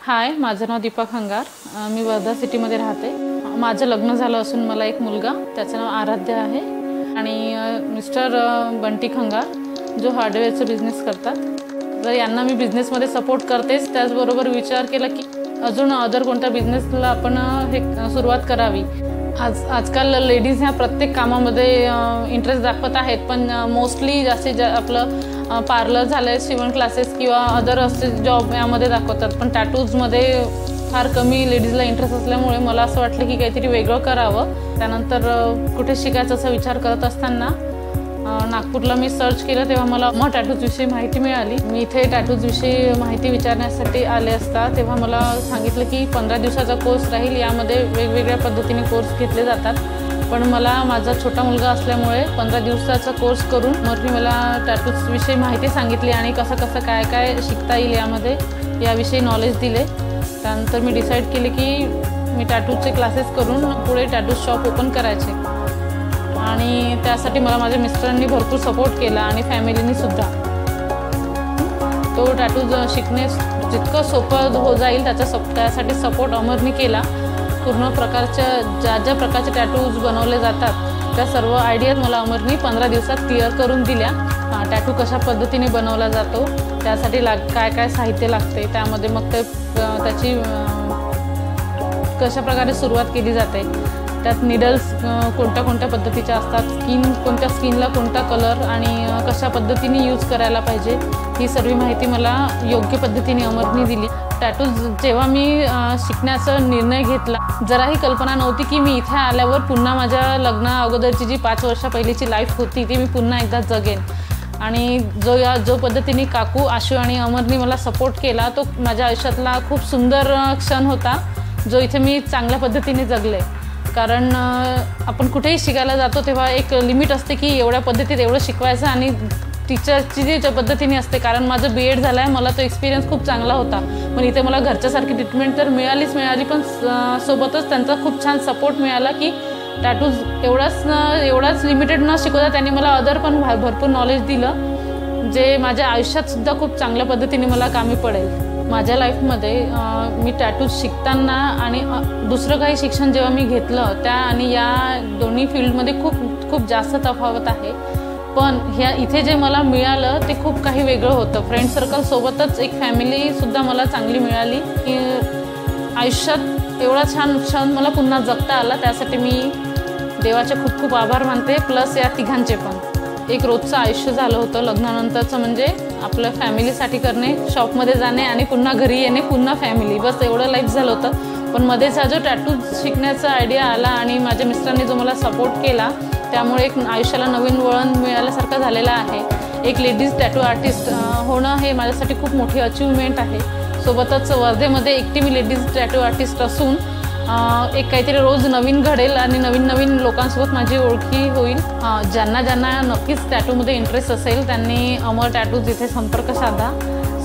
हाय, माझं नाव दीपा खंगार। मी वर्धा सिटीमध्ये राहते। माझं लग्न झालं असून मला एक मुलगा, त्याचं नाव आराध्य आहे आणि मिस्टर बंटी खंगार जो हार्डवेअरचा बिझनेस करतात। तर यांना मी बिझनेसमध्ये सपोर्ट करतेच, त्याचबरोबर विचार केला की अजून अदर कोणत्या बिझनेसला आपण सुरुवात करावी। आजकाल लेडीज ह्या प्रत्येक कामामध्ये इंटरेस्ट दाखवत आहेत, पण मोस्टली जास्तीत आपलं पार्लर झालं, शिवण क्लासेस किंवा अदर असे जॉब यामध्ये दाखवतात, पण टॅटूजमध्ये फार कमी लेडीजला इंटरेस्ट असल्यामुळे मला असं वाटलं की काहीतरी वेगळं करावं। त्यानंतर कुठे शिकायचा असा विचार करत असताना नागपूरला मी सर्च केलं, तेव्हा मला टॅटूजविषयी माहिती मिळाली। मी इथे टॅटूजविषयी माहिती विचारण्यासाठी आले असता तेव्हा मला सांगितलं की 15 दिवसाचा कोर्स राहील, यामध्ये वेगवेगळ्या पद्धतीने कोर्स घेतले जातात। पण मला माझा छोटा मुलगा असल्यामुळे 15 दिवसाचा कोर्स करून मग मला टॅटूजविषयी माहिती सांगितली आणि कसं काय काय शिकता येईल याविषयी नॉलेज दिले। त्यानंतर मी डिसाईड केले की मी टॅटूचे क्लासेस करून पुढे टॅटू शॉप ओपन करायचे आणि त्यासाठी मला माझ्या मिस्टरांनी भरपूर सपोर्ट केला आणि फॅमिलीनी सुद्धा। तो टॅटू शिकणे जितकं सोपं हो जाईल त्यासाठी सपोर्ट अमरनी केला। पूर्ण प्रकारच्या ज्या प्रकारचे टॅटूज बनवले जातात त्या सर्व आयडियाज मला अमरनी 15 दिवसात क्लिअर करून दिल्या। टॅटू कशा पद्धतीने बनवला जातो, त्यासाठी काय काय साहित्य लागते, त्यामध्ये मग त्याची कशा प्रकारे सुरुवात केली जाते, त्यात निडल्स कोणत्या पद्धतीच्या असतात, कोणत्या स्किनला कोणता कलर आणि कशा पद्धतीने यूज करायला पाहिजे, ही सर्व माहिती मला योग्य पद्धतीने अमरनी दिली। टॅटूज जेव्हा मी शिकण्याचा निर्णय घेतला, जराही कल्पना नव्हती की मी इथे आल्यावर पुन्हा माझ्या लग्ना अगोदरची जी 5 वर्षा पहिलीची लाईफ होती ती मी पुन्हा एकदा जगेन। आणि जो पद्धतीने काकू, आशू आणि अमरनी मला सपोर्ट केला तो माझ्या आयुष्यातला खूप सुंदर क्षण होता, जो इथे मी चांगल्या पद्धतीने जगले। कारण आपण कुठेही शिकायला जातो तेव्हा एक लिमिट असते की एवढ्या पद्धतीत एवढं शिकवायचं आणि टीचरची जी पद्धतीने असते। कारण माझं BEd झालं आहे, मला तो एक्सपिरियन्स खूप चांगला होता, पण इथे मला घरच्यासारखी ट्रीटमेंट तर मिळाली, पण सोबतच त्यांचा खूप छान सपोर्ट मिळाला की टॅटूज एवढाच लिमिटेड न शिकवता त्यांनी मला अदर पण भरपूर नॉलेज दिलं, जे माझ्या आयुष्यात सुद्धा खूप चांगल्या पद्धतीने मला कामी पडेल। माझ्या लाईफमध्ये मी टॅटूज शिकताना आणि दुसरं काही शिक्षण जेव्हा मी घेतलं त्या आणि या दोन्ही फील्डमध्ये खूप जास्त तफावत आहे। पण इथे जे मला मिळालं ते खूप काही वेगळं होतं। फ्रेंड सर्कल सोबतच एक फॅमिलीसुद्धा मला चांगली मिळाली की आयुष्यात एवढा छान क्षण मला पुन्हा जगता आला, त्यासाठी मी देवाचे खूप आभार मानते, प्लस या तिघांचे पण। एक रोजचं आयुष्य झालं होतं लग्नानंतरचं, म्हणजे आपलं फॅमिलीसाठी करणे, शॉपमध्ये जाणे आणि पुन्हा घरी येणे, पुन्हा फॅमिली, बस एवढं लाईफ झालं होतं। पण मध्येच हा जो टॅटू शिकण्याचा आयडिया आला आणि माझ्या मिस्टरांनी जो मला सपोर्ट केला, त्यामुळे एक आयुष्याला नवीन वळण मिळाल्यासारखं झालेलं आहे। एक लेडीज टॅटू आर्टिस्ट होणं हे माझ्यासाठी खूप मोठी अचीवमेंट आहे। सोबतच वर्धेमध्ये एकटी मी लेडीज टॅटू आर्टिस्ट असून एक काहीतरी रोज नवीन घडेल आणि नवीन लोकांसोबत माझी ओळखी होईल। ज्यांना नक्कीच टॅटूमध्ये इंटरेस्ट असेल त्यांनी अमर टॅटूज इथे संपर्क साधा।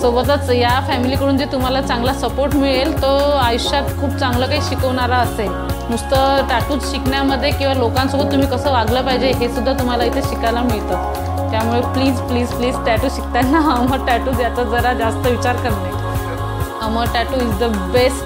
सोबतच या फॅमिलीकडून जे तुम्हाला चांगला सपोर्ट मिळेल तो आयुष्यात खूप चांगलं काही शिकवणारा असेल। नुसतं टॅटूज शिकण्यामध्ये किंवा लोकांसोबत तुम्ही कसं वागलं पाहिजे हे सुद्धा तुम्हाला इथे शिकायला मिळतं। त्यामुळे प्लीज टॅटू शिकताना अमर टॅटूज याचा जरा जास्त विचार करणे। अमर टॅटू इज द बेस्ट।